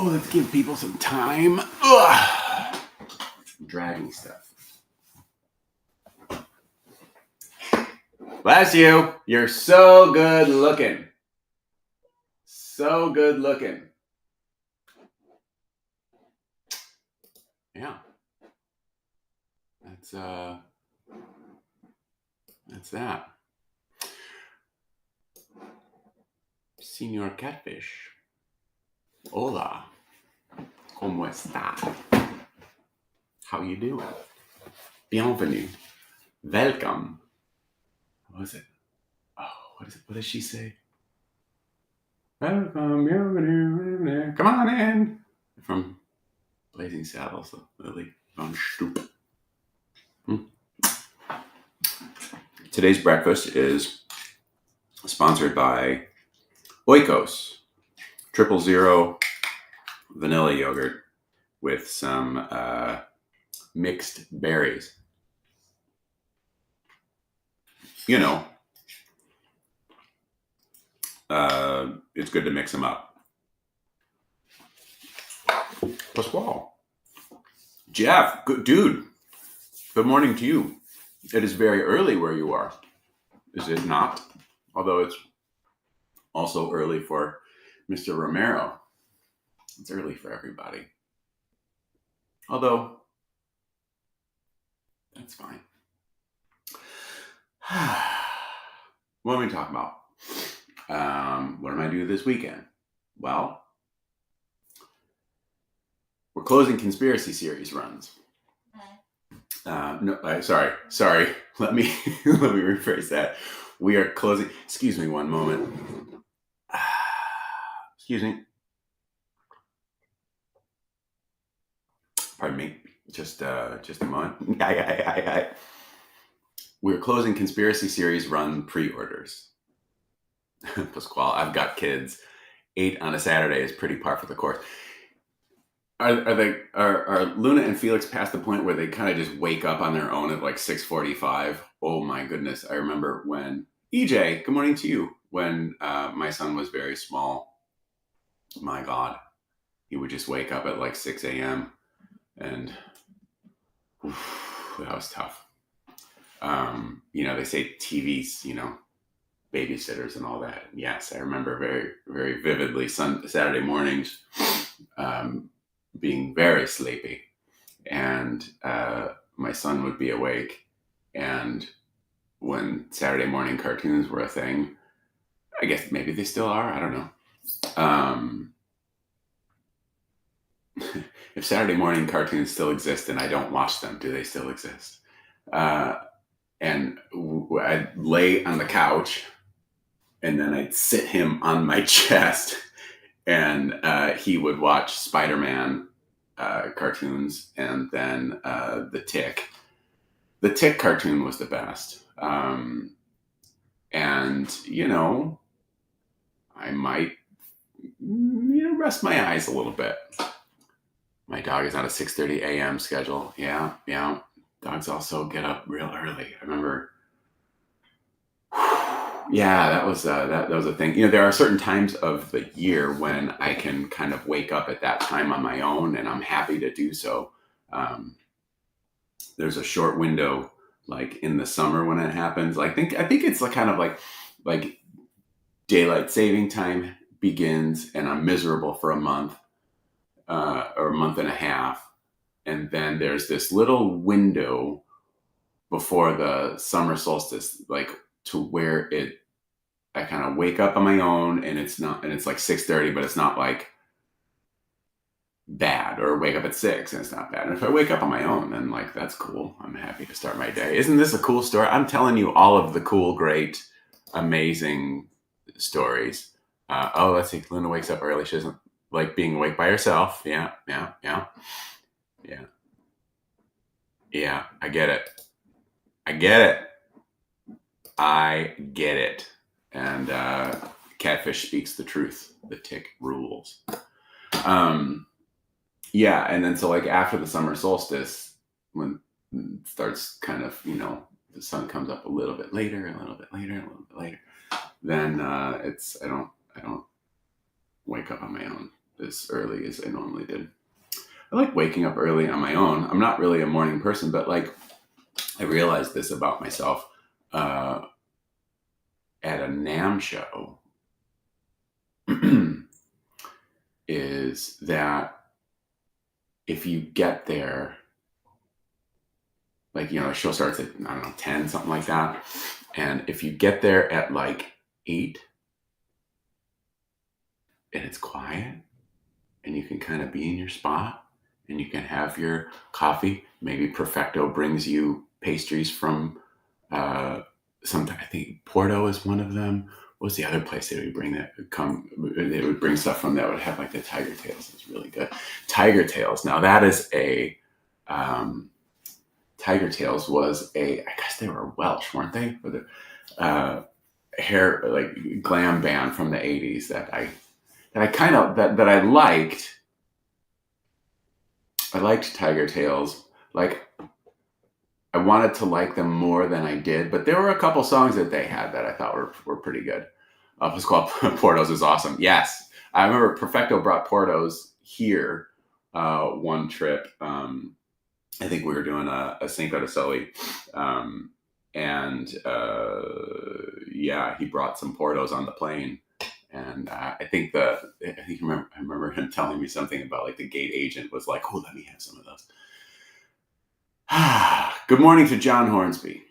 let's give people some time. Ugh. Dragging stuff. Bless you. You're so good looking. So good looking. Yeah. That's that. Señor Catfish. Hola. ¿Cómo está? How you doing? Bienvenue. Welcome. What was it? Oh, what is it? What does she say? Welcome, bienvenue. Come on in. From Blazing Saddles, Lily von Stoop. Today's breakfast is sponsored by Oikos 000 vanilla yogurt with some mixed berries. You know, it's good to mix them up. Pasquale. Jeff, good dude. Good morning to you. It is very early where you are. Is it not? Although it's also early for Mr. Romero. It's early for everybody. Although, that's fine. What am I talking about? What am I doing this weekend? Well, we're closing conspiracy series runs. Sorry. Let me rephrase that. We are closing. Excuse me one moment. Excuse me. Pardon me. Just a moment. We're closing conspiracy series run pre-orders. Pasquale, I've got kids. 8 on a Saturday is pretty par for the course. Are Luna and Felix past the point where they kind of just wake up on their own at like 6:45? Oh my goodness. I remember when EJ, good morning to you. When my son was very small, my God, he would just wake up at like 6 a.m. and that was tough. They say TVs, babysitters and all that. Yes, I remember very, very vividly Saturday mornings being very sleepy, and my son would be awake, and when Saturday morning cartoons were a thing, I guess maybe they still are, I don't know. If Saturday morning cartoons still exist and I don't watch them, do they still exist? And I'd lay on the couch and then I'd sit him on my chest and he would watch Spider-Man cartoons, and then The Tick. The Tick cartoon was the best. And, I might rest my eyes a little bit. My dog is on a 6:30 a.m. schedule. Yeah. Dogs also get up real early. I remember. Yeah, that was a thing. There are certain times of the year when I can kind of wake up at that time on my own, and I'm happy to do so. There's a short window, like in the summer when it happens. I think it's like kind of like daylight saving time begins, and I'm miserable for a month or a month and a half, and then there's this little window before the summer solstice, like to where I kind of wake up on my own, and it's like 6:30, but it's not like bad, or wake up at 6 and it's not bad. And if I wake up on my own, then like, that's cool. I'm happy to start my day. Isn't this a cool story? I'm telling you all of the cool, great, amazing stories. Let's see. Luna wakes up early. She doesn't like being awake by herself. Yeah. I get it. And Catfish speaks the truth. The Tick rules. And then so like after the summer solstice, when it starts kind of, the sun comes up a little bit later, then I don't wake up on my own. as early as I normally did. I like waking up early on my own. I'm not really a morning person, but like I realized this about myself at a NAMM show is that if you get there, like, the show starts at, I don't know, 10, something like that. And if you get there at like 8 and it's quiet and you can kind of be in your spot and you can have your coffee, maybe Perfecto brings you pastries from I think Porto is one of them. What was the other place they would bring they would bring stuff from that would have like the Tiger Tails. It's really good. Tiger Tails. Now that is Tiger Tails was I guess they were Welsh, weren't they? For the hair, like glam band from the 80s that I liked. I liked Tiger Tails. Like, I wanted to like them more than I did, but there were a couple songs that they had that I thought were pretty good. It's called Portos is awesome. Yes. I remember Perfecto brought Portos here one trip. I think we were doing a Cinco de Sully. He brought some Portos on the plane. And I remember him telling me something about like the gate agent was like, "Oh, let me have some of those." Good morning to John Hornsby.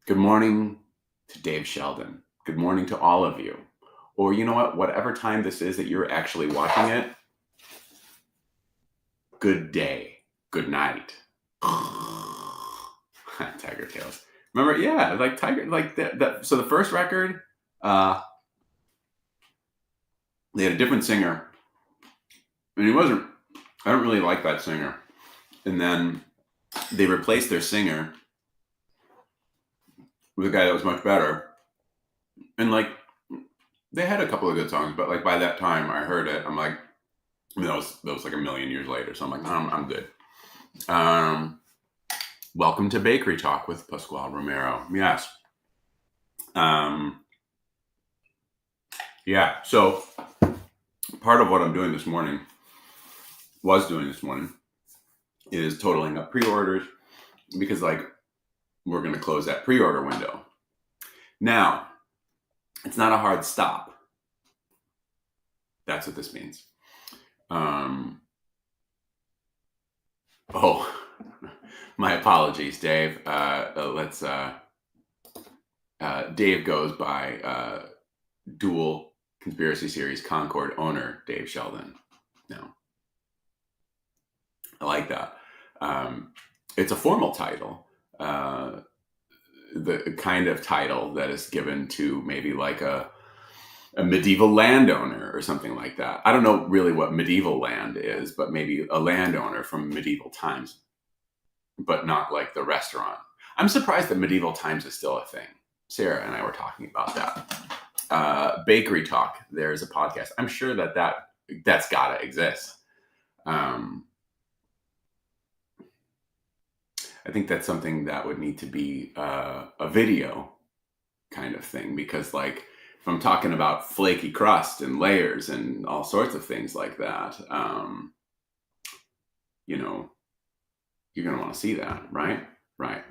Good morning to Dave Sheldon. Good morning to all of you. Or you know what? Whatever time this is that you're actually watching it, good day. Good night. Tiger Tails. Remember? Yeah, like Tiger, like that. So the first record, they had a different singer. And I don't really like that singer. And then they replaced their singer with a guy that was much better. And like, they had a couple of good songs, but like by that time I heard it, I'm like, that was like a million years later. So I'm like, I'm good. Welcome to Bakery Talk with Pascual Romero. Yes. So part of what I'm doing this morning is totaling up pre-orders because like we're going to close that pre-order window. Now, it's not a hard stop. That's what this means. My apologies, Dave. Dave goes by Dual Conspiracy Series Concord owner Dave Sheldon. No, I like that. It's a formal title, the kind of title that is given to maybe like a medieval landowner or something like that. I don't know really what medieval land is, but maybe a landowner from medieval times, but not like the restaurant. I'm surprised that medieval times is still a thing. Sarah and I were talking about that. Bakery Talk, there's a podcast. I'm sure that's gotta exist. I think that's something that would need to be a video kind of thing, because like if I'm talking about flaky crust and layers and all sorts of things like that, you're going to want to see that, right? Right.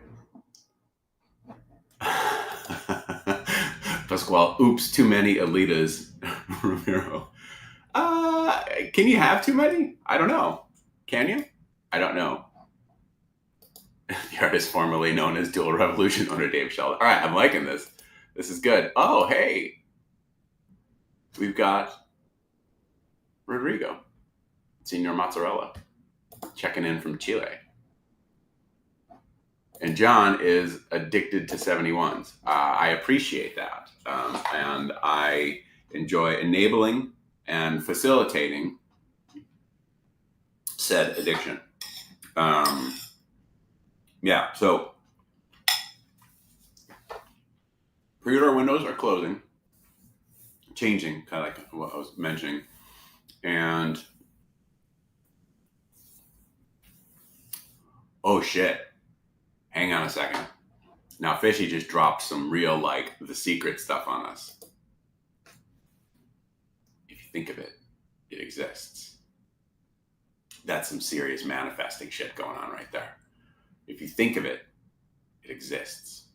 Pascual, oops, too many Alitas. Romero. Can you have too many? I don't know. Can you? I don't know. The artist formerly known as Dual Revolution owner Dave Sheldon. All right, I'm liking this. This is good. Oh, hey. We've got Rodrigo, Senior Mozzarella, checking in from Chile. And John is addicted to 71s. I appreciate that. And I enjoy enabling and facilitating said addiction. So pre-order windows are closing, changing, kind of like what I was mentioning. And oh shit, hang on a second. Now Fishy just dropped some real like The Secret stuff on us. If you think of it, It exists. That's some serious manifesting shit going on right there. If you think of it, it exists.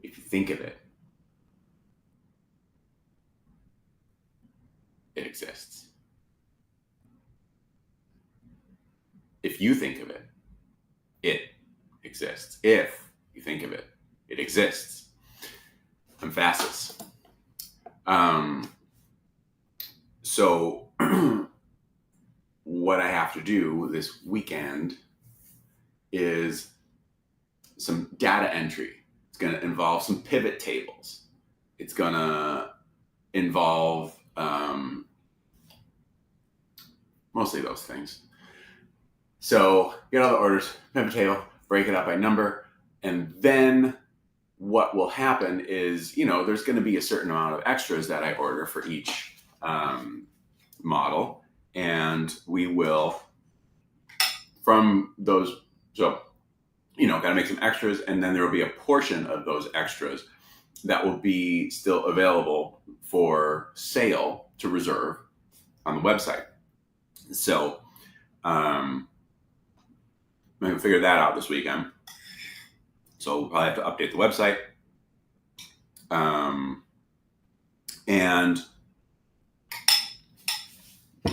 If you think of it, it exists. If you think of it, it exists. If you think of it, it exists. Emphasis. So what I have to do this weekend is some data entry. It's going to involve some pivot tables. It's going to involve mostly those things. So get all the orders, pivot table, break it up by number, and then what will happen is, there's going to be a certain amount of extras that I order for each model, and we will, from those, so, got to make some extras, and then there will be a portion of those extras that will be still available for sale to reserve on the website. So, I'm going to figure that out this weekend. So we'll probably have to update the website. And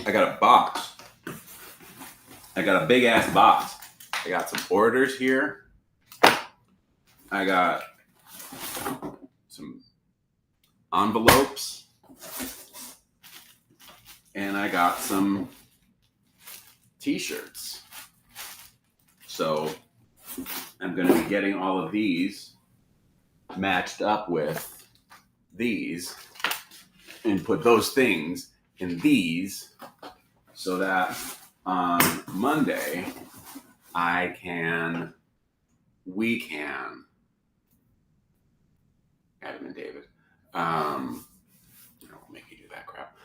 I got a box. I got a big ass box. I got some orders here. I got some envelopes. And I got some t-shirts. So I'm going to be getting all of these matched up with these and put those things in these so that on Monday we can, Adam and David, I'll make you do that crap,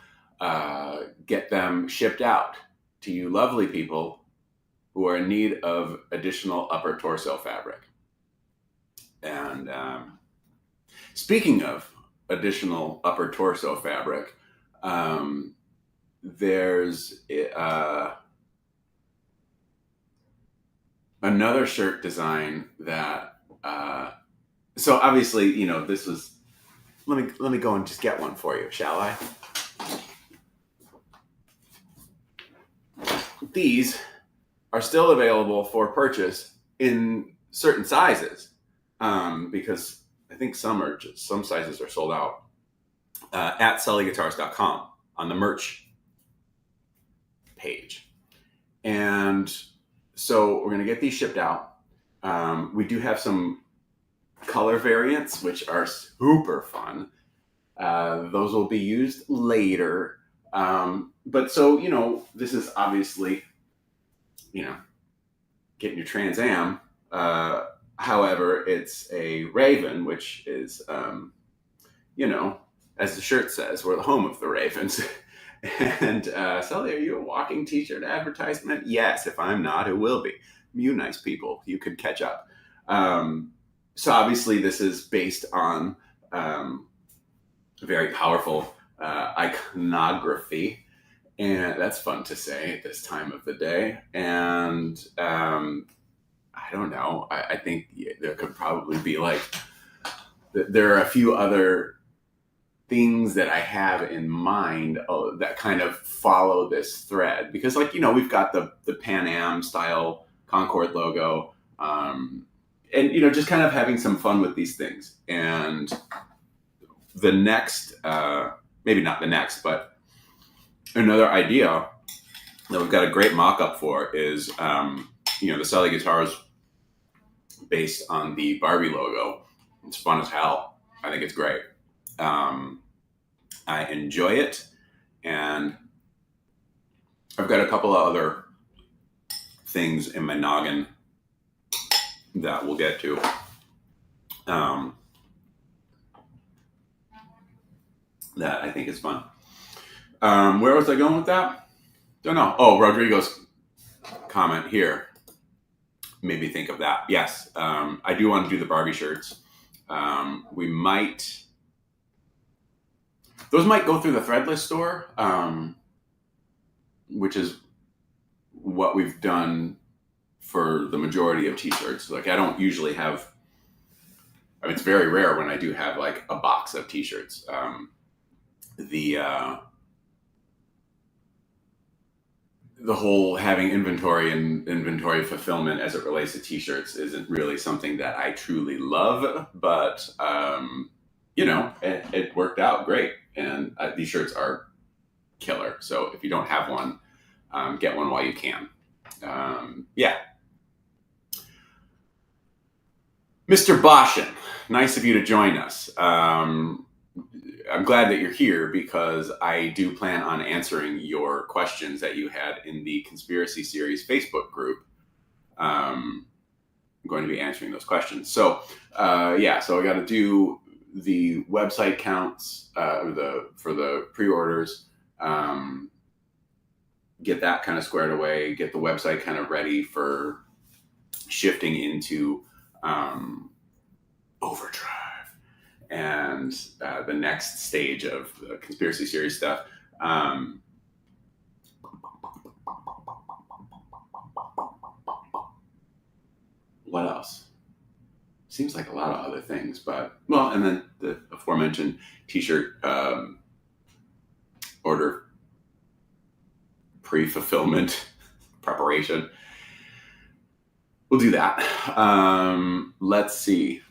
get them shipped out to you lovely people who are in need of additional upper torso fabric. And speaking of additional upper torso fabric, there's another shirt design that, so obviously, this was, let me go and just get one for you, shall I? These are still available for purchase in certain sizes, because I think some sizes are sold out at sullyguitars.com on the merch page. And so we're going to get these shipped out. We do have some color variants, which are super fun. Those will be used later. But so, this is obviously, getting your Trans Am. However, it's a Raven, which is, as the shirt says, we're the home of the Ravens. And Sully, are you a walking t-shirt advertisement? Yes, if I'm not, it will be. You nice people, you could catch up. So obviously this is based on very powerful iconography. And that's fun to say at this time of the day. And I don't know. I think there could probably be there are a few other things that I have in mind that kind of follow this thread. Because we've got the Pan Am style Concorde logo. And, just kind of having some fun with these things. And the next, maybe not the next, but another idea that we've got a great mock-up for is, the Sully guitars based on the Barbie logo. It's fun as hell. I think it's great. I enjoy it. And I've got a couple of other things in my noggin that we'll get to. That I think is fun. Where was I going with that? Don't know. Oh, Rodrigo's comment here made me think of that. Yes, I do want to do the Barbie shirts. We might Those might go through the threadless store, which is what we've done for the majority of t-shirts. Like I don't usually have, I mean, it's very rare when I do have like a box of t-shirts. The whole having inventory and inventory fulfillment as it relates to t-shirts isn't really something that I truly love, but it worked out great, and these shirts are killer. So if you don't have one, get one while you can. Yeah. Mr. Boshin, nice of you to join us. I'm glad that you're here because I do plan on answering your questions that you had in the Conspiracy Series Facebook group. I'm going to be answering those questions. So, so I got to do the website counts for the pre-orders, get that kind of squared away, get the website kind of ready for shifting into overdrive and the next stage of the Conspiracy Series stuff. What else? Seems like a lot of other things, but and then the aforementioned t-shirt order pre-fulfillment preparation. We'll do that. Let's see.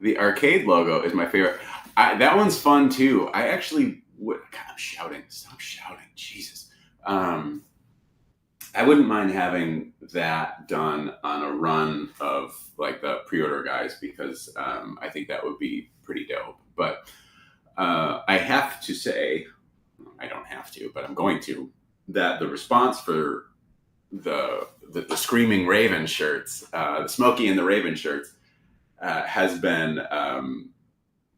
The arcade logo is my favorite. That one's fun too. I actually would. God, I'm shouting. Stop shouting. Jesus. I wouldn't mind having that done on a run of like the pre-order guys because I think that would be pretty dope. But I have to say, I don't have to, but I'm going to, that the response for the Screaming Raven shirts, the Smokey and the Raven shirts, has been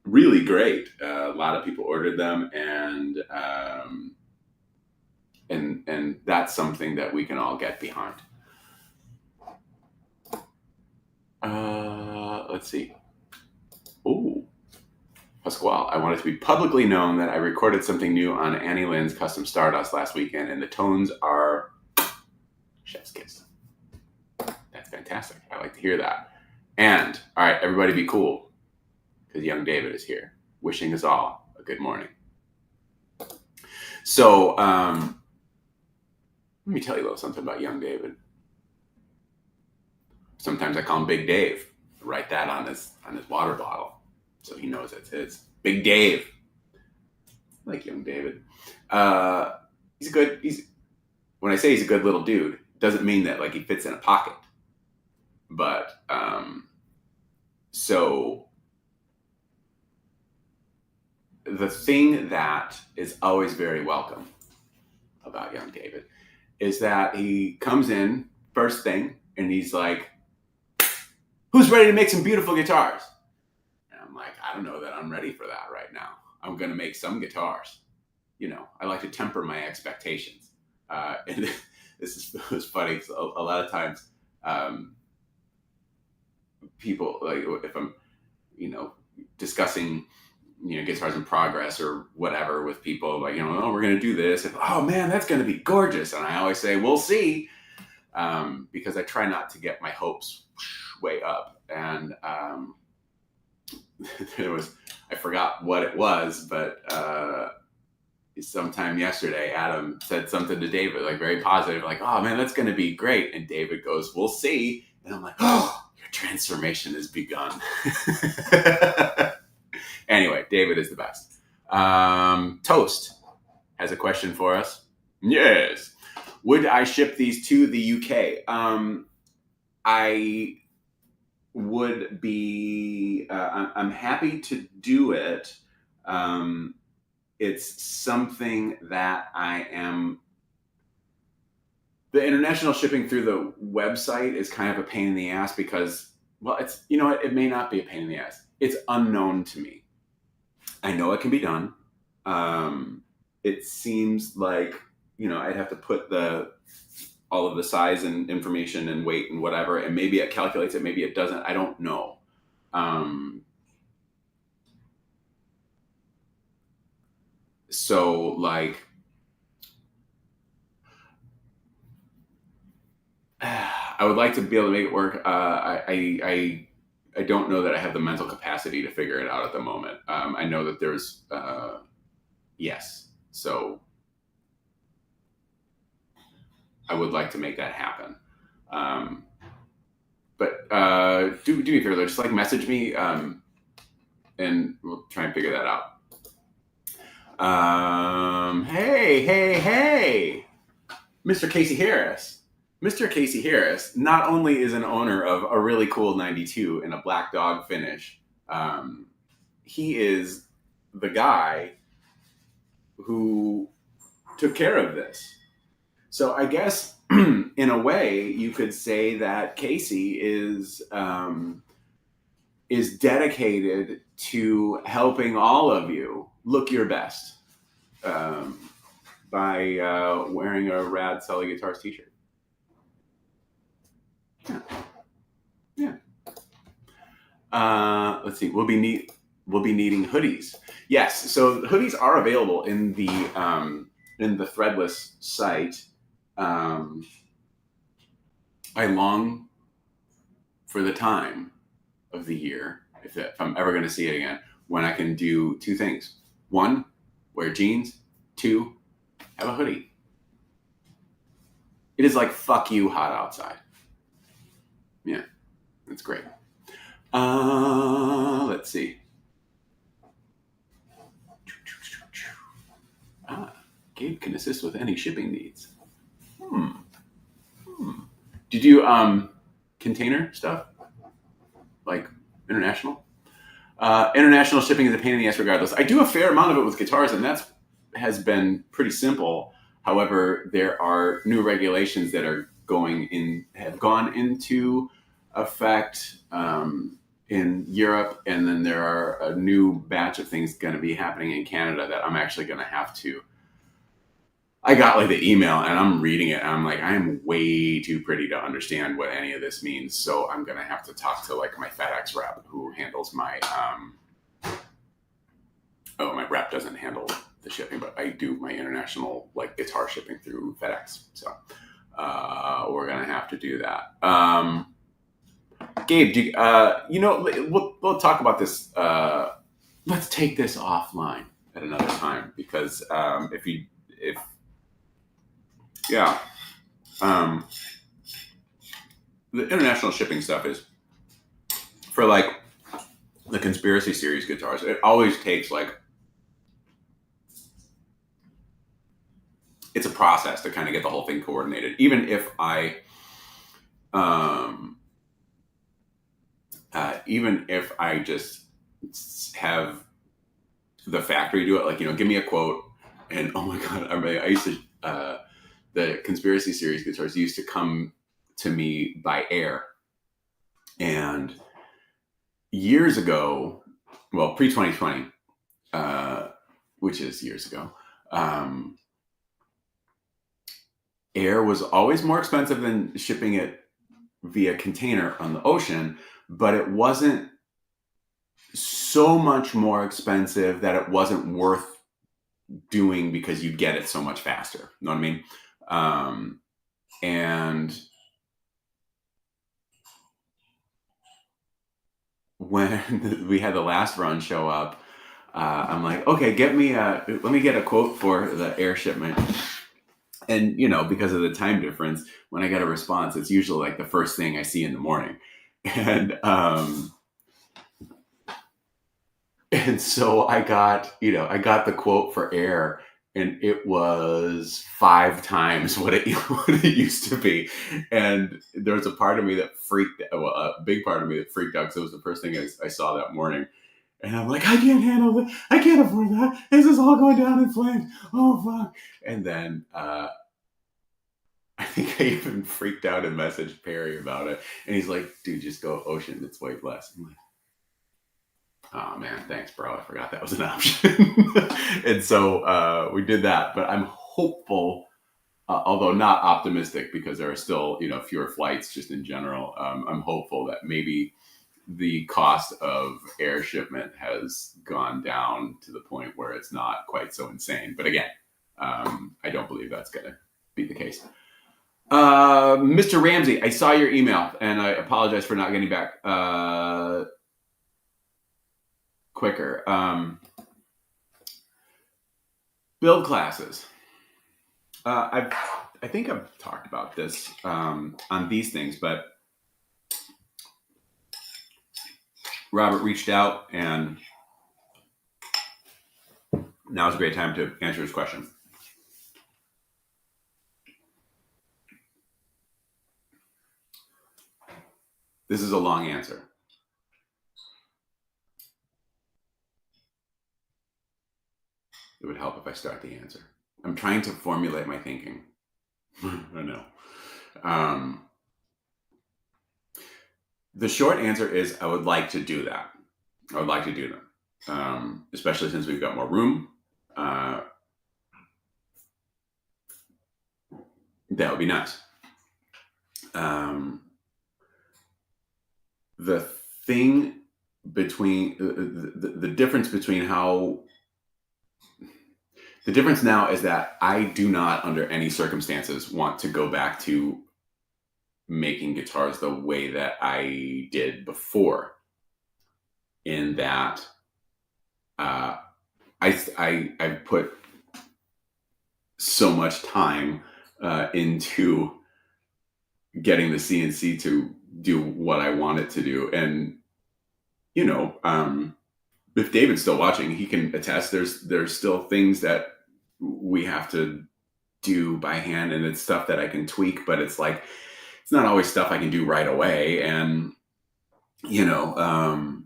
really great. A lot of people ordered them, and that's something that we can all get behind. Let's see. Oh, Pasquale, I want it to be publicly known that I recorded something new on Annie Lynn's Custom Stardust last weekend, and the tones are chef's kiss. That's fantastic. I like to hear that. And, all right, everybody be cool, because young David is here, wishing us all a good morning. So, let me tell you a little something about young David. Sometimes I call him Big Dave. I write that on his water bottle, so he knows it's his. Big Dave. I like young David. When I say he's a good little dude, doesn't mean that like he fits in a pocket. But so the thing that is always very welcome about young David is that he comes in first thing and he's like, "Who's ready to make some beautiful guitars?" And I'm like, "I don't know that I'm ready for that right now. I'm going to make some guitars. I like to temper my expectations." And this was funny. A lot of times, people, like if I'm, discussing, guitars in progress or whatever with people, like, "Oh, we're going to do this." And, "Oh man, that's going to be gorgeous." And I always say, "We'll see." Because I try not to get my hopes way up. And I forgot what it was, but sometime yesterday, Adam said something to David, like very positive, like, "Oh man, that's going to be great." And David goes, "We'll see." And I'm like, "Oh, your transformation has begun." Anyway, David is the best. Toast has a question for us. Yes. Would I ship these to the UK? I would be, I'm happy to do it. It's something that the international shipping through the website is kind of a pain in the ass because, it's, it may not be a pain in the ass. It's unknown to me. I know it can be done. It seems like, I'd have to put all of the size and information and weight and whatever, and maybe it calculates it, maybe it doesn't. I don't know. so like, I would like to be able to make it work. I don't know that I have the mental capacity to figure it out at the moment. I know that there's yes, so I would like to make that happen. Um, but do me a favor, just like message me, and we'll try and figure that out. Hey, Mr. Casey Harris. Mr. Casey Harris not only is an owner of a really cool 92 in a black dog finish, he is the guy who took care of this. So I guess in a way you could say that Casey is dedicated to helping all of you look your best by wearing a rad Sully Guitars t-shirt. Yeah. Let's see. We'll be needing hoodies. Yes. So hoodies are available in the Threadless site. I long for the time of the year, if I'm ever going to see it again, when I can do two things. One, wear jeans. Two, have a hoodie. It is like fuck you hot outside. Yeah, that's great. Let's see. Gabe can assist with any shipping needs. Did you container stuff? Like international? International shipping is a pain in the ass regardless. I do a fair amount of it with guitars, and that has been pretty simple. However, there are new regulations that are have gone into effect in Europe, and then there are a new batch of things going to be happening in Canada that I'm actually going to have to. I got like the email and I'm reading it and I'm like, I'm way too pretty to understand what any of this means. So I'm going to have to talk to like my FedEx rep who handles my, my rep doesn't handle the shipping, but I do my international like guitar shipping through FedEx. So we're going to have to do that. Gabe, we'll talk about this. Let's take this offline at another time because the international shipping stuff is for like the conspiracy series guitars. It always takes like, it's a process to kind of get the whole thing coordinated. Even if I just have the factory do it, like, give me a quote and oh my God, I used to, the conspiracy series guitars used to come to me by air. And years ago, well, pre-2020, which is years ago, air was always more expensive than shipping it via container on the ocean, but it wasn't so much more expensive that it wasn't worth doing because you'd get it so much faster. You know what I mean? And when we had the last run show up, I'm like, okay, let me get a quote for the air shipment. And, because of the time difference, when I get a response, it's usually like the first thing I see in the morning. And so I got the quote for air, and it was 5 times what it used to be. And there was a part of me that a big part of me that freaked out because it was the first thing I saw that morning. And I'm like, I can't handle it. I can't afford that. This is all going down in flames. Oh, fuck. And then I think I even freaked out and messaged Perry about it. And he's like, dude, just go ocean. It's way less. I'm like, oh man, thanks, bro. I forgot that was an option. And so we did that. But I'm hopeful, although not optimistic because there are still, fewer flights just in general. I'm hopeful that maybe the cost of air shipment has gone down to the point where it's not quite so insane. But again, I don't believe that's going to be the case. Mr. Ramsey, I saw your email and I apologize for not getting back quicker. Build classes. I think I've talked about this on these things, but Robert reached out and now's a great time to answer his question. This is a long answer. It would help if I start the answer. I'm trying to formulate my thinking. I know. The short answer is I would like to do that. I would like to do them, especially since we've got more room. That would be nice. The thing between the difference between how the difference now is that I do not, under any circumstances, want to go back to making guitars the way that I did before. In that, I put so much time into getting the CNC to do what I want it to do, and you know, if David's still watching, he can attest. There's still things that we have to do by hand, and it's stuff that I can tweak, but it's like it's not always stuff I can do right away, and you know,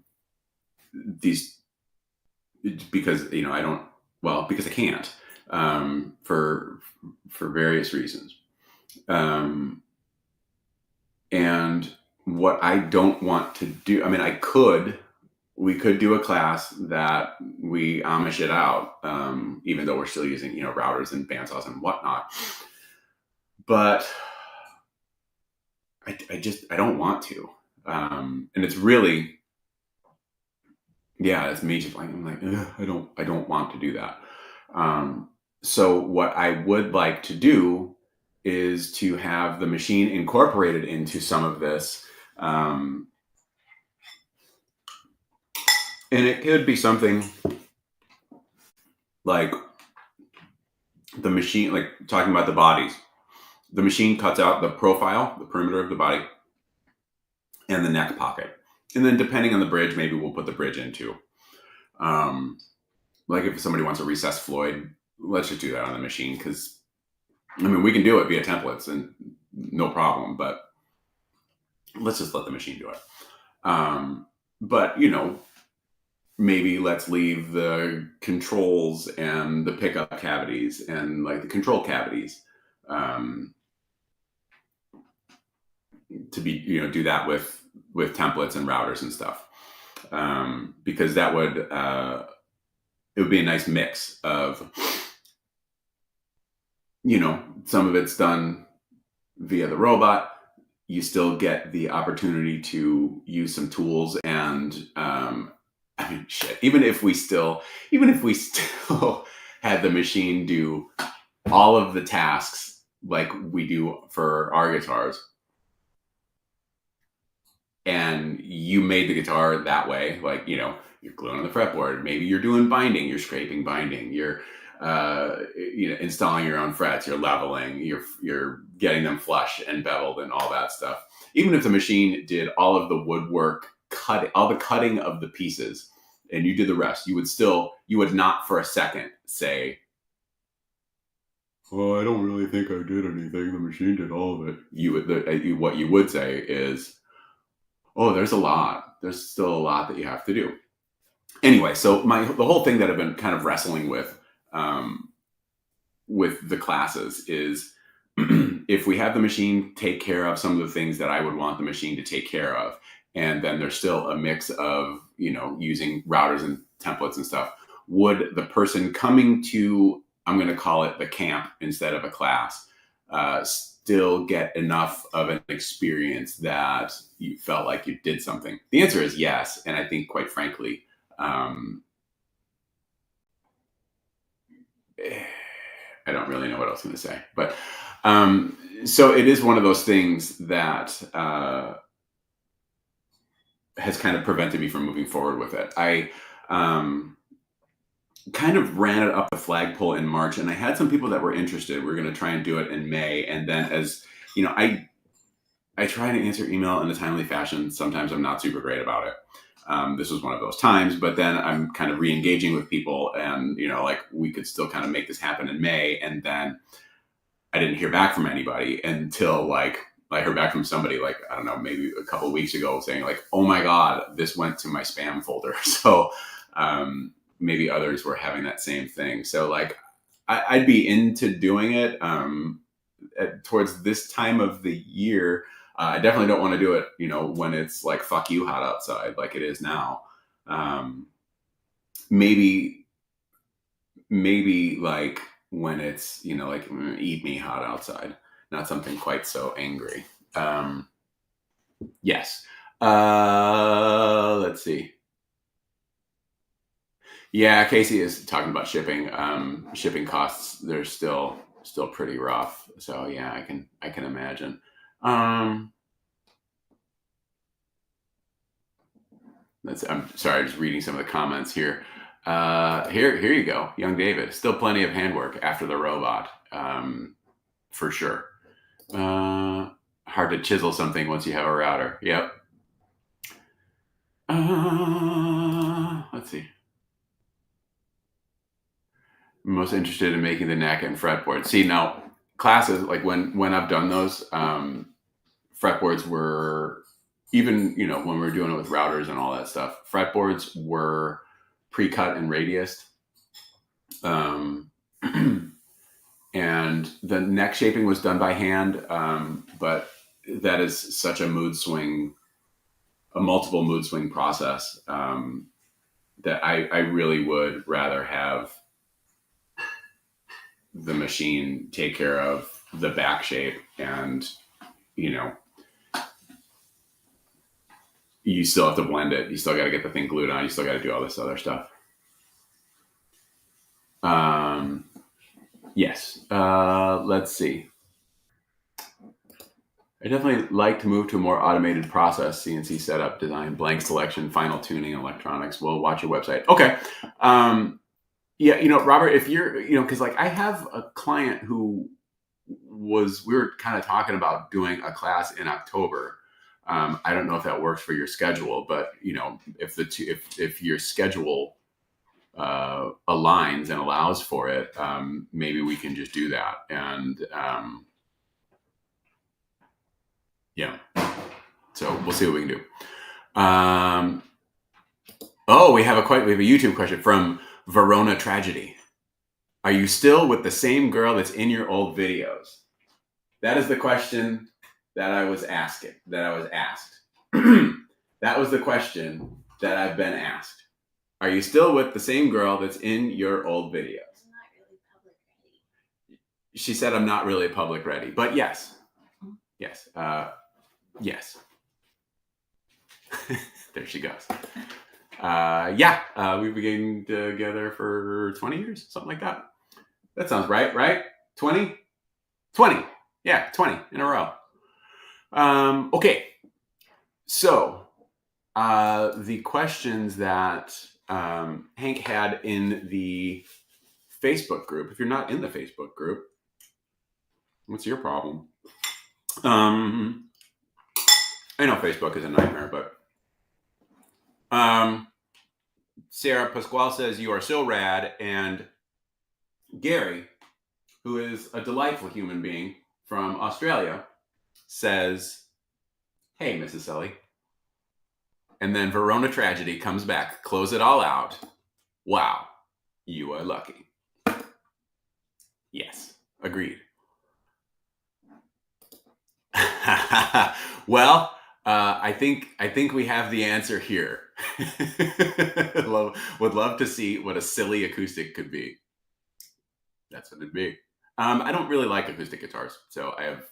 these because you know I don't because I can't for various reasons, and what I don't want to do. I mean, we could do a class that we Amish it out, even though we're still using, you know, routers and bandsaws and whatnot. But I don't want to. And it's really, yeah, it's me just like, I'm like, I don't want to do that. So what I would like to do is to have the machine incorporated into some of this. And it could be something like the machine, like talking about the bodies. The machine cuts out the profile, the perimeter of the body, and the neck pocket. And then depending on the bridge, maybe we'll put the bridge into. Like if somebody wants a recessed Floyd, let's just do that on the machine. Because, I mean, we can do it via templates and no problem. But let's just let the machine do it. But, you know, maybe let's leave the controls and the pickup cavities and like the control cavities to be, you know, do that with templates and routers and stuff, because that would it would be a nice mix of, you know, some of it's done via the robot. You still get the opportunity to use some tools and I mean, shit. Even if we still had the machine do all of the tasks like we do for our guitars, and you made the guitar that way, like, you know, you're gluing on the fretboard, maybe you're doing binding, you're scraping binding, you're you know, installing your own frets, you're leveling, you're getting them flush and beveled and all that stuff. Even if the machine did all of the woodwork, all the cutting of the pieces, and you did the rest, you would not for a second say, well, I don't really think I did anything. The machine did all of it. What you would say is, oh, there's still a lot that you have to do. Anyway, so the whole thing that I've been kind of wrestling with the classes is if we have the machine take care of some of the things that I would want the machine to take care of, and then there's still a mix of, you know, using routers and templates and stuff, would the person coming to, I'm going to call it the camp instead of a class, still get enough of an experience that you felt like you did something? The answer is yes. And I think, quite frankly, um, I don't really know what I was going to say. But so it is one of those things that has kind of prevented me from moving forward with it. I kind of ran it up the flagpole in March, and I had some people that were interested. We are going to try and do it in May. And then, as you know, I try to answer email in a timely fashion. Sometimes I'm not super great about it. This was one of those times, but then I'm kind of re-engaging with people, and like we could still kind of make this happen in May. And then I didn't hear back from anybody until like I heard back from somebody, like, I don't know, maybe a couple of weeks ago, saying like, oh my God, this went to my spam folder. So maybe others were having that same thing. So like I'd be into doing it towards this time of the year. I definitely don't want to do it, when it's like fuck you hot outside, like it is now. Maybe like when it's, like eat me hot outside, not something quite so angry. Yes. Let's see. Yeah, Casey is talking about shipping. Shipping costs, they're still pretty rough. So yeah, I can imagine. I'm sorry, just reading some of the comments here. Here you go, young David. Still plenty of handwork after the robot, for sure. Hard to chisel something once you have a router. Yep. Let's see. I'm most interested in making the neck and fretboard. See, now classes, like when I've done those, fretboards were, even when we were doing it with routers and all that stuff, fretboards were pre-cut and radiused. And the neck shaping was done by hand, but that is such a multiple mood swing process, that I really would rather have the machine take care of the back shape, and you still have to blend it. You still got to get the thing glued on. You still got to do all this other stuff. Yes. Let's see. I definitely like to move to a more automated process, CNC setup, design, blank selection, final tuning, electronics. We'll watch your website. Okay. Yeah, Robert, if you're, because like I have a client who we were kind of talking about doing a class in October. I don't know if that works for your schedule, but if your schedule aligns and allows for it, maybe we can just do that. And yeah, so we'll see what we can do. We have a YouTube question from Verona Tragedy. Are you still with the same girl that's in your old videos? That is the question that I was asked. That was the question that I've been asked. Are you still with the same girl that's in your old videos? I'm not really public ready. She said I'm not really public ready, but yes. Yes. Yes. There she goes. We've been getting together for 20 years, something like that. That sounds right? 20? 20. Yeah, 20 in a row. Okay. So, the questions that Hank had in the Facebook group, if you're not in the Facebook group, what's your problem? I know Facebook is a nightmare, but Sarah Pasquale says, you are so rad. And Gary, who is a delightful human being from Australia, says, hey, Mrs. Sully. And then Verona Tragedy comes back, close it all out. Wow, you are lucky. Yes, agreed. Well, I think we have the answer here. Would love to see what a silly acoustic could be. That's what it'd be. I don't really like acoustic guitars, so I have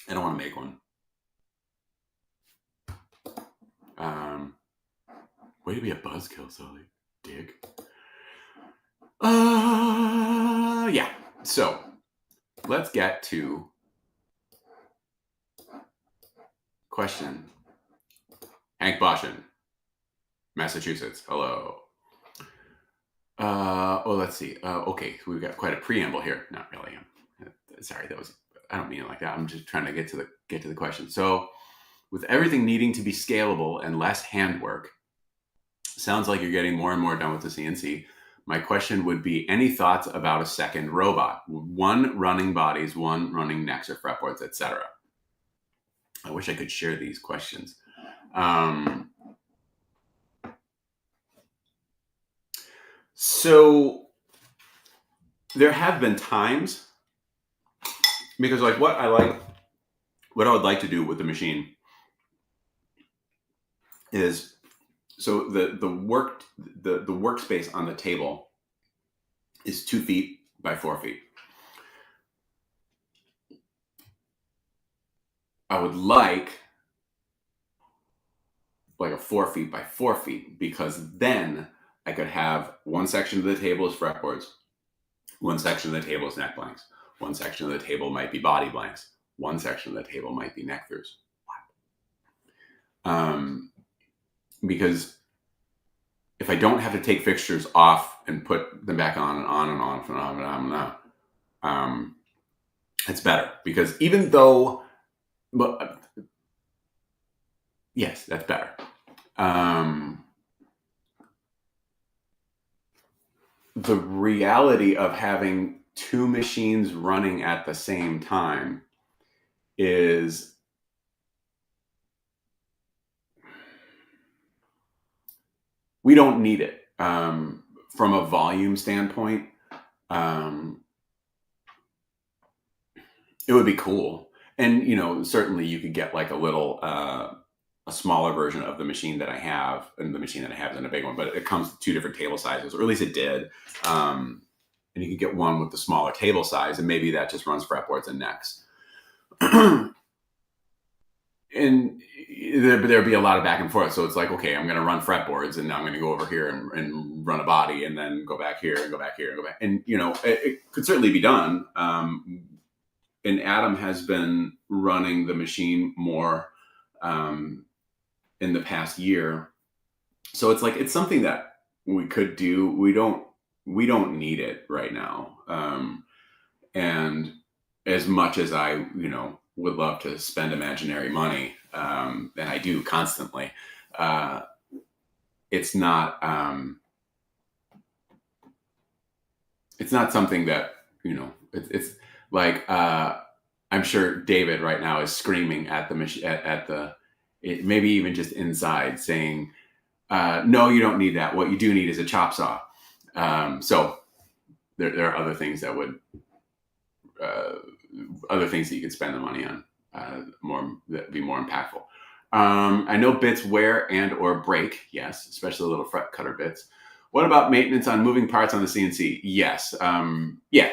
I don't want to make one. Way to be a buzzkill, Sully. Dick. Yeah. So let's get to question. Hank Boshin, Massachusetts. Hello. Let's see. Okay, we've got quite a preamble here. Not really. Sorry, that was. I don't mean it like that. I'm just trying to get to the question. So, with everything needing to be scalable and less handwork, sounds like you're getting more and more done with the CNC. My question would be: any thoughts about a second robot? One running bodies, one running necks or fretboards, etc. I wish I could share these questions. So there have been times, because like what I would like to do with the machine is, so the workspace on the table is 2 feet by 4 feet. I would like a 4 feet by 4 feet, because then I could have one section of the table is fretboards, one section of the table is neck blanks, one section of the table might be body blanks, one section of the table might be neck throughs. Because if I don't have to take fixtures off and put them back on and on and on and on and on and on, it's better. Because even though, but yes, that's better. The reality of having 2 machines running at the same time is, we don't need it. From a volume standpoint, it would be cool. And, certainly you could get like a little, a smaller version of the machine that I have, and the machine that I have isn't a big one, but it comes with 2 different table sizes, or at least it did. And you could get one with the smaller table size, and maybe that just runs fretboards and necks. And there'd be a lot of back and forth. So it's like, okay, I'm going to run fretboards, and now I'm going to go over here and run a body, and then go back here and go back here and go back. And, it could certainly be done. And Adam has been running the machine more in the past year. So it's like, it's something that we could do. We don't need it right now. And as much as I, would love to spend imaginary money, and I do constantly, it's not something that, it's like, I'm sure David right now is screaming at the machine, maybe even just inside, saying, no, you don't need that. What you do need is a chop saw. So there are other things that would, other things that you could spend the money on, that'd be more impactful. I know bits wear and or break, yes, especially the little fret cutter bits. What about maintenance on moving parts on the CNC? Yes. Yeah,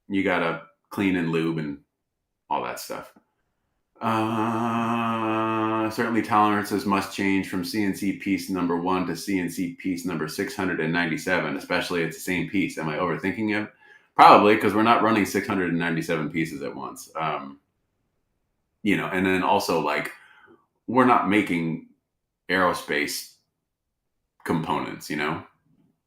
you gotta clean and lube and all that stuff. Certainly tolerances must change from CNC piece number 1 to CNC piece number 697, especially if it's the same piece. Am I overthinking it? Probably, because we're not running 697 pieces at once. And then also, like, we're not making aerospace components,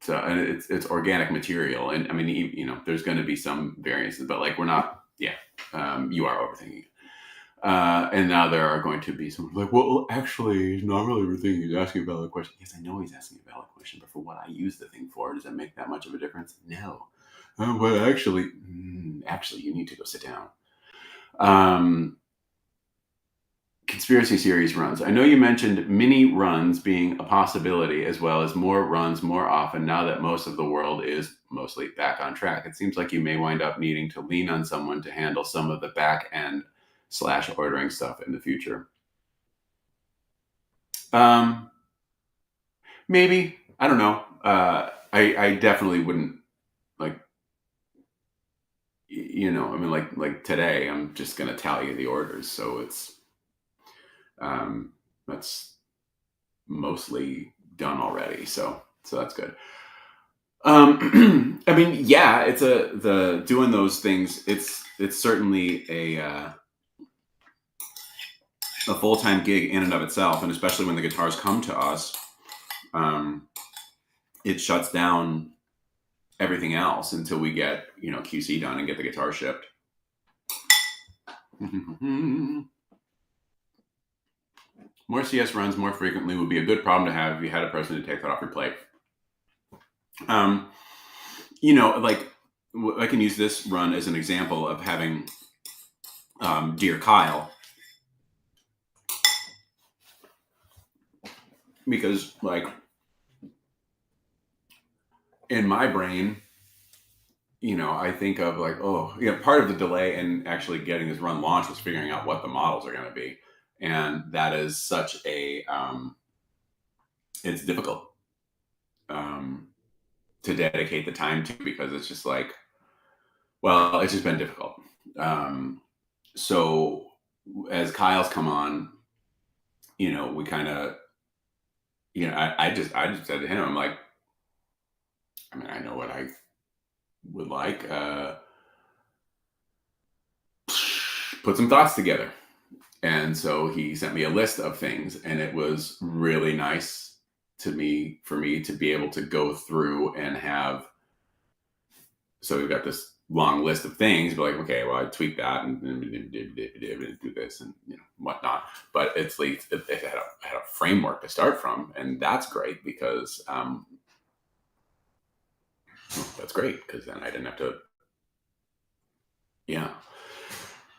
so, and it's organic material. And I mean, there's going to be some variances, but like, we're not, you are overthinking it. And now there are going to be some like, well, actually, he's not really overthinking. He's asking a valid question. Yes, I know he's asking a valid question, but for what I use the thing for, does that make that much of a difference? No. But actually, you need to go sit down. Conspiracy series runs. I know you mentioned mini runs being a possibility, as well as more runs more often now that most of the world is mostly back on track. It seems like you may wind up needing to lean on someone to handle some of the back end / ordering stuff in the future. Maybe. I don't know. I definitely wouldn't, like, I mean, like today, I'm just going to tally the orders. So um, that's mostly done already. So that's good. I mean, yeah, it's the doing those things. It's certainly a full time gig in and of itself, and especially when the guitars come to us, um, it shuts down everything else until we get QC done and get the guitar shipped. More CS runs more frequently would be a good problem to have if you had a person to take that off your plate. Like I can use this run as an example of having Dear Kyle, because like in my brain, I think of like, part of the delay in actually getting this run launched was figuring out what the models are going to be, and that is such a it's difficult to dedicate the time to, because it's just like, well, it's just been difficult. So as Kyle's come on, we kind of, I just said to him, I'm like, I mean, I know what I would like. Put some thoughts together. And so he sent me a list of things, and it was really nice for me to be able to go through and have. So we've got this long list of things, but like, okay, well, I tweaked that and do this and whatnot. But it's like it had a framework to start from, and that's great because that's great because then I didn't have to. Yeah,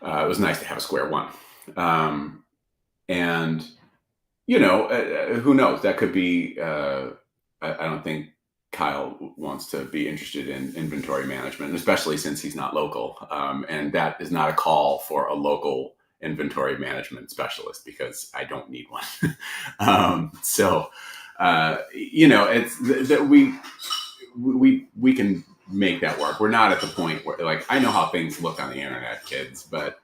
it was nice to have a square one, and who knows? That could be. I don't think Kyle wants to be interested in inventory management, especially since he's not local. And that is not a call for a local inventory management specialist, because I don't need one. It's that we can make that work. We're not at the point where, like, I know how things look on the internet, kids, but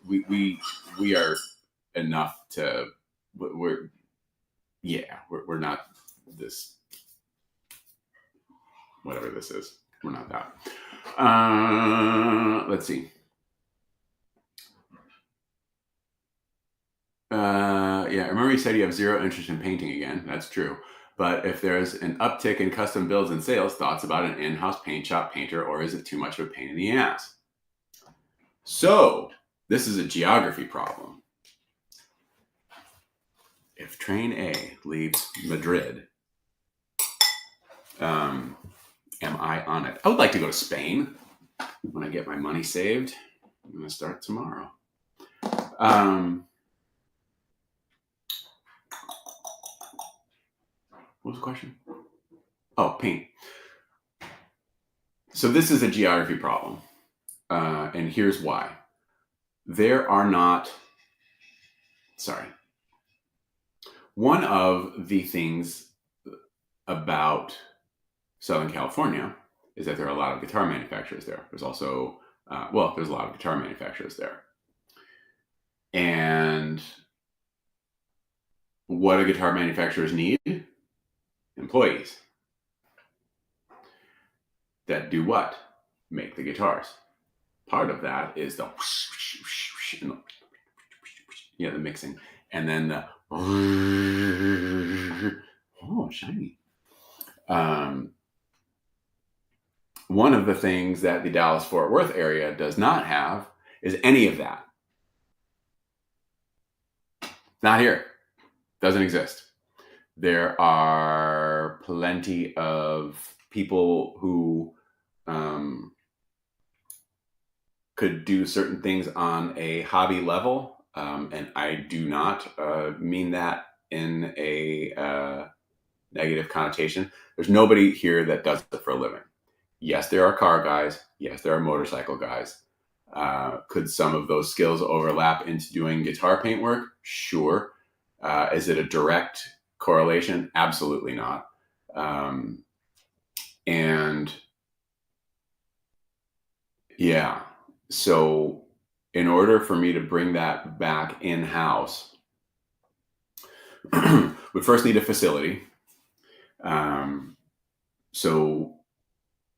we are enough to. We're not this, whatever this is. We're not that. Let's see. I remember you said you have zero interest in painting again. That's true. But if there's an uptick in custom builds and sales, thoughts about an in-house paint shop painter, or is it too much of a pain in the ass? So this is a geography problem. If train A leaves Madrid, am I on it? I would like to go to Spain when I get my money saved. I'm going to start tomorrow. What was the question? Oh, paint. So this is a geography problem. And here's why. There are not, one of the things about Southern California is that there are a lot of guitar manufacturers there. There's also, there's a lot of guitar manufacturers there. And what do guitar manufacturers need? Employees. That do what? Make the guitars. Part of that is the mixing. And then the shiny. One of the things that the Dallas-Fort Worth area does not have is any of that. Not here. Doesn't exist. There are plenty of people who could do certain things on a hobby level, and I do not mean that in a negative connotation. There's nobody here that does it for a living. Yes, there are car guys. Yes, there are motorcycle guys. Could some of those skills overlap into doing guitar paint work? Sure. Is it a direct correlation? Absolutely not. And Yeah. So in order for me to bring that back in house, we first need a facility. Um, so,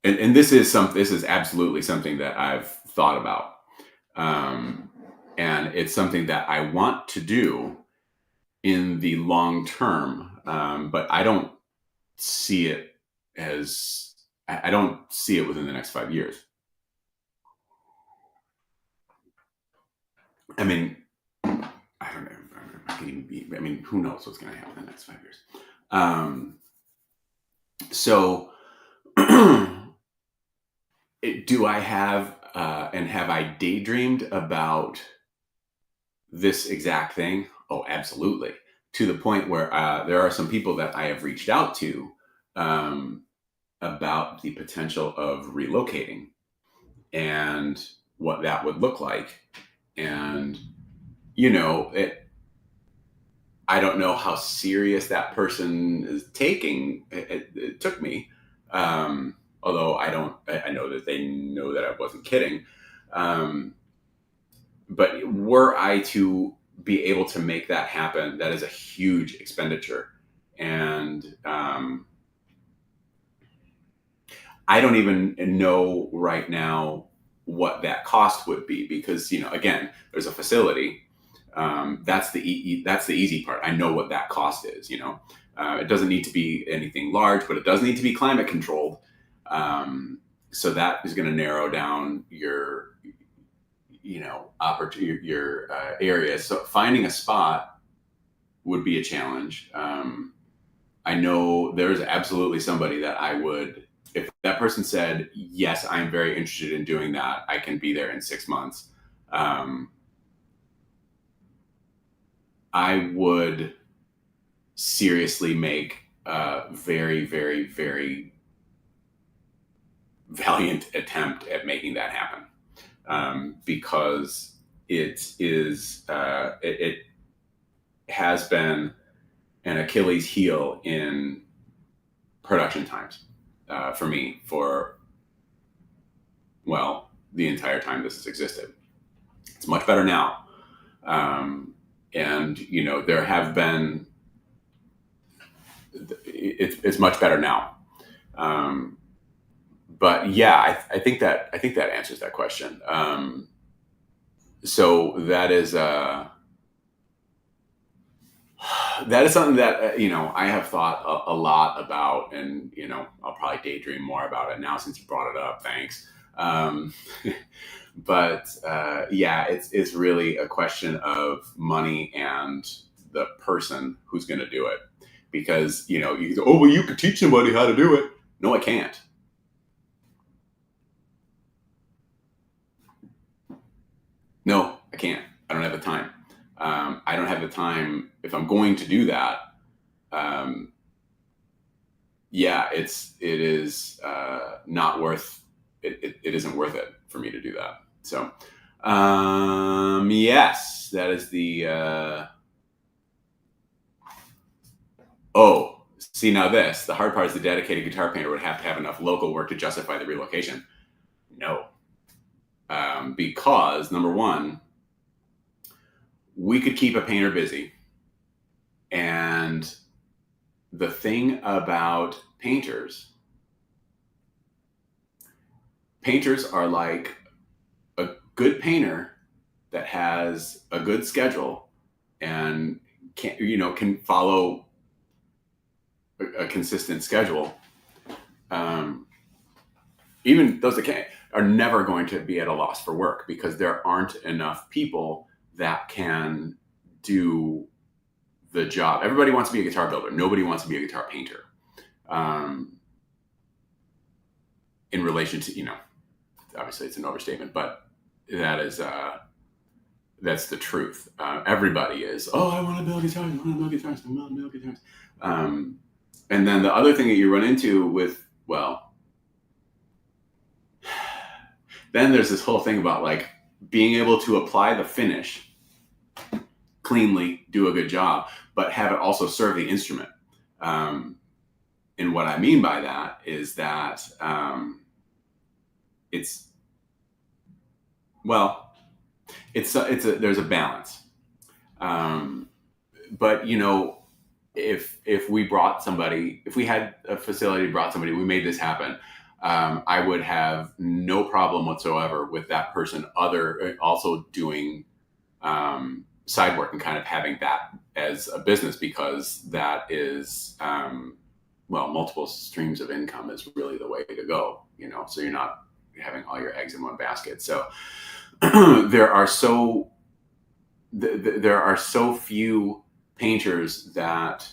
and this is absolutely something that I've thought about. Um, and it's something that I want to do in the long term. But I don't see it as, I don't see it within the next 5 years. I mean, I don't know. I can even be. I mean, who knows what's going to happen in the next 5 years? Um, so, do I have and have I daydreamed about this exact thing? Oh, absolutely. To the point where there are some people that I have reached out to um, about the potential of relocating and what that would look like. And I don't know how serious that person is taking. It took me, although I don't. I know that they know that I wasn't kidding. Um, but were I to be able to make that happen, that is a huge expenditure, and I don't even know right now what that cost would be because again, there's a facility. That's the easy part. I know what that cost is. It doesn't need to be anything large, but it does need to be climate controlled. So that is going to narrow down your your area. So finding a spot would be a challenge. I know there's absolutely somebody that I would, if that person said, yes, I'm very interested in doing that, I can be there in 6 months. Um, I would seriously make a very, very, very valiant attempt at making that happen because it has been an Achilles heel in production times for me for, well, the entire time this has existed. It's much better now. And, there have been, it's much better now. But yeah, I think that answers that question. So that is something that I have thought a lot about, and I'll probably daydream more about it now since you brought it up. Thanks. Um, but yeah, it's really a question of money and the person who's going to do it, because you go, oh well, you could teach somebody how to do it. No, I can't. No, I can't. I don't have the time. I don't have the time if I'm going to do that. Um, yeah, it is not worth it isn't worth it for me to do that. So, yes, that is the. Oh, see now the hard part is the dedicated guitar painter would have to have enough local work to justify the relocation. No, because number one, we could keep a painter busy, and the thing about painters are like a good painter that has a good schedule and can follow a consistent schedule. Um, Even those that can't are never going to be at a loss for work because there aren't enough people that can do the job. Everybody wants to be a guitar builder. Nobody wants to be a guitar painter. Um, in relation to obviously it's an overstatement, but that is that's the truth. Everybody is, oh, I want to build guitars. I want to build guitars. I want to build guitars. Um, and then the other thing that you run into with, well, then there's this whole thing about like being able to apply the finish cleanly, do a good job, but have it also serve the instrument. And what I mean by that is that it's well, there's a balance. But if we brought somebody, if we had a facility brought somebody, we made this happen. I would have no problem whatsoever with that person also doing side work and kind of having that as a business, because that is multiple streams of income is really the way to go. So you're not having all your eggs in one basket. So there are so few painters that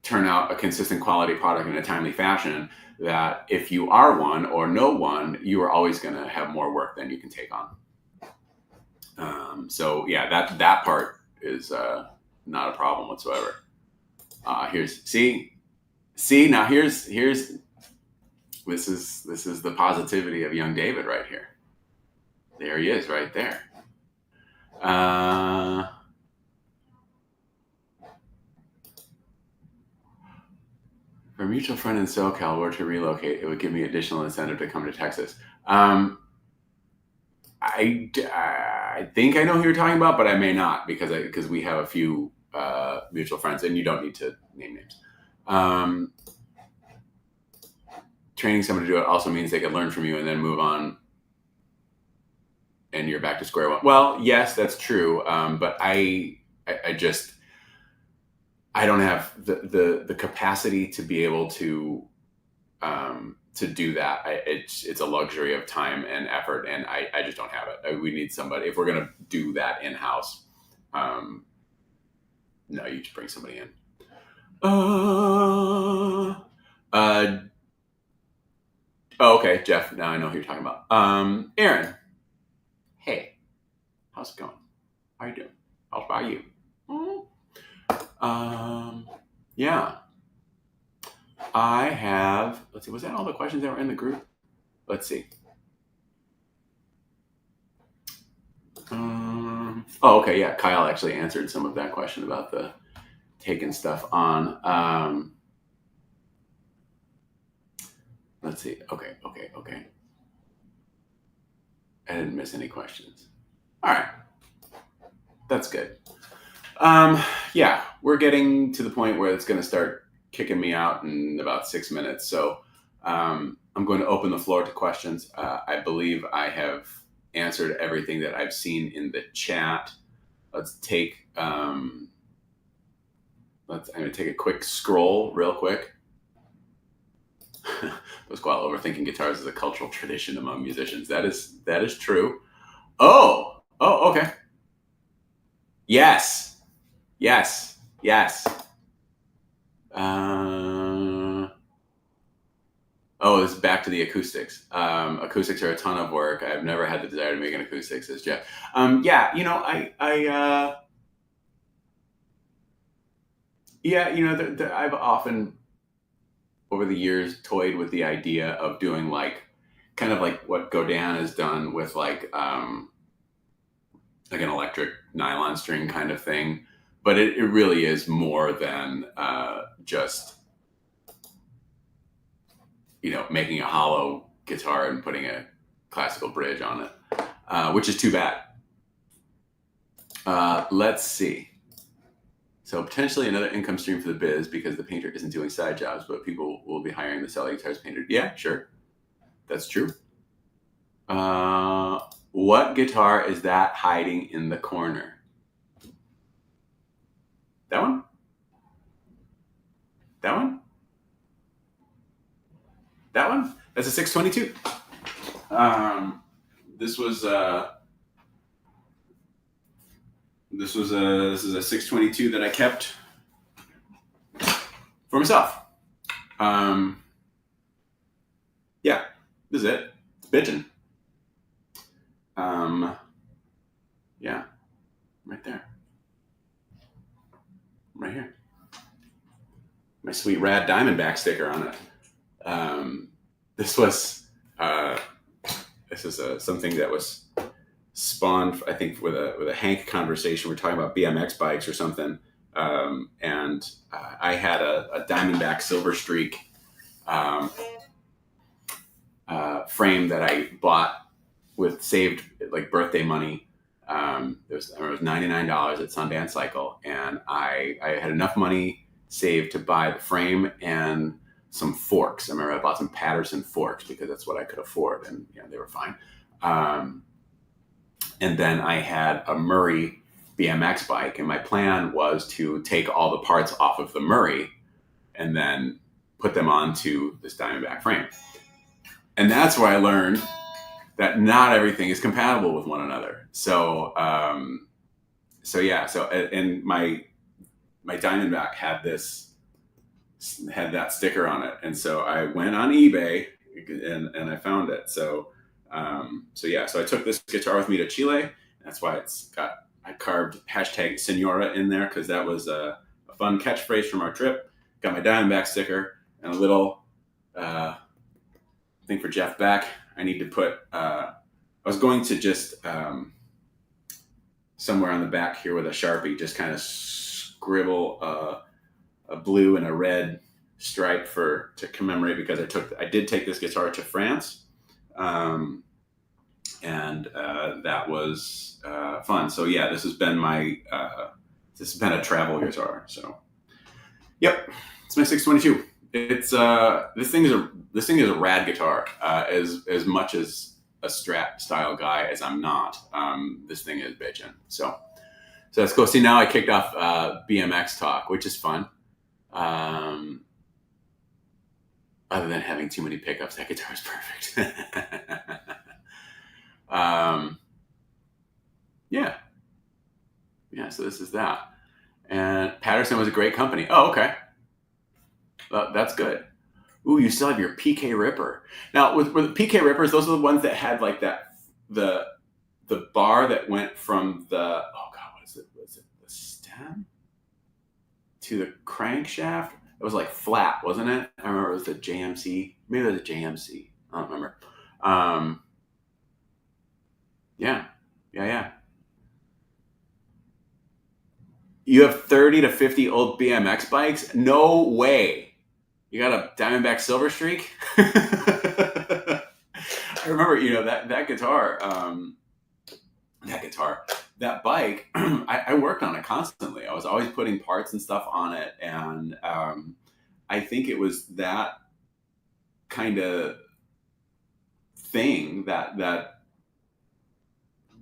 turn out a consistent quality product in a timely fashion, that if you are one or know one, you are always going to have more work than you can take on. So yeah, that part is not a problem whatsoever. Now here's this is the positivity of young David right here. There he is right there. If a mutual friend in SoCal were to relocate, it would give me additional incentive to come to Texas. I think I know who you're talking about, but I may not, because we have a few mutual friends, and you don't need to name names. Training someone to do it also means they can learn from you and then move on, and you're back to square one. Well, yes, that's true, but I don't have the capacity to be able to do that. It's a luxury of time and effort, and I just don't have it. We need somebody, if we're going to do that in-house. No, you just bring somebody in. Okay, Jeff, now I know who you're talking about. Aaron, hey, how's it going? How you doing? How about you? Yeah. I have, let's see, was that all the questions that were in the group? Let's see. Okay, yeah, Kyle actually answered some of that question about the taking stuff on. Let's see. Okay. I didn't miss any questions. All right. That's good. Yeah, we're getting to the point where it's going to start kicking me out in about 6 minutes. So I'm going to open the floor to questions. I believe I have answered everything that I've seen in the chat. Let's take, I'm going to take a quick scroll real quick. Pasquale, overthinking guitars is a cultural tradition among musicians. That is true. Oh, okay. Yes. This is back to the acoustics. Acoustics are a ton of work. I've never had the desire to make an acoustic, says Jeff. I've often over the years toyed with the idea of doing kind of like what Godin has done with like an electric nylon string kind of thing. But it really is more than just, making a hollow guitar and putting a classical bridge on it, which is too bad. Let's see. So potentially another income stream for the biz, because the painter isn't doing side jobs, but people will be hiring the Sully guitars painter. Yeah, sure. That's true. What guitar is that hiding in the corner? That one? That one? That one? That's a 622. This is a 622 that I kept for myself. Yeah, this is it. It's bitchin'. Yeah, right there. Right here. My sweet rad Diamondback sticker on it. This is something that was spawned, I think, with a Hank conversation. We're talking about BMX bikes or something, and I had a Diamondback Silver Streak frame that I bought with saved like birthday money. It was $99 at Sundance Cycle, and I had enough money saved to buy the frame and some forks. I remember I bought some Patterson forks because that's what I could afford, and they were fine. And then I had a Murray BMX bike, and my plan was to take all the parts off of the Murray and then put them onto this Diamondback frame. And that's where I learned that not everything is compatible with one another. So and my Diamondback had that sticker on it, and so I went on eBay and I found it. So I took this guitar with me to Chile. That's why I carved #Senora in there, because that was a fun catchphrase from our trip. Got my Diamondback sticker and a little thing for Jeff Beck. I need to put. I was going to just somewhere on the back here with a Sharpie, just kind of scribble a blue and a red stripe to commemorate, because I did take this guitar to France, and that was fun. So yeah, this has been a travel guitar. So yep, it's my 622. It's this thing is a rad guitar. As much as a Strat style guy as I'm not, this thing is bitchin'. So let's go. See, now I kicked off BMX talk, which is fun. Other than having too many pickups, that guitar is perfect. Yeah. So this is that. And Patterson was a great company. Oh, okay. That's good. Ooh, you still have your PK Ripper. Now, with the PK Rippers, those are the ones that had like the bar that went from what is it? Was it the stem to the crankshaft? It was like flat, wasn't it? I remember it was the JMC. Maybe it was a JMC. I don't remember. Yeah. You have 30 to 50 old BMX bikes? No way. You got a Diamondback Silver Streak? I remember, that guitar, that bike, I worked on it constantly. I was always putting parts and stuff on it. And I think it was that kind of thing that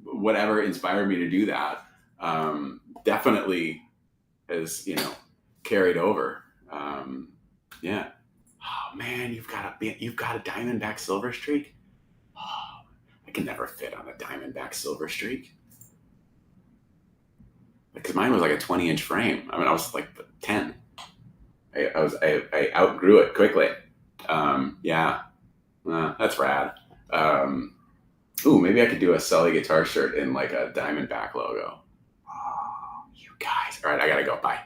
whatever inspired me to do that definitely has, carried over. Yeah. Oh man, you've got a Diamondback Silver Streak. Oh, I can never fit on a Diamondback Silver Streak, because mine was like a 20-inch frame. I mean, I was like 10. I outgrew it quickly. Yeah, that's rad. Ooh, maybe I could do a Sully guitar shirt in like a Diamondback logo. Oh, you guys. All right, I gotta go. Bye.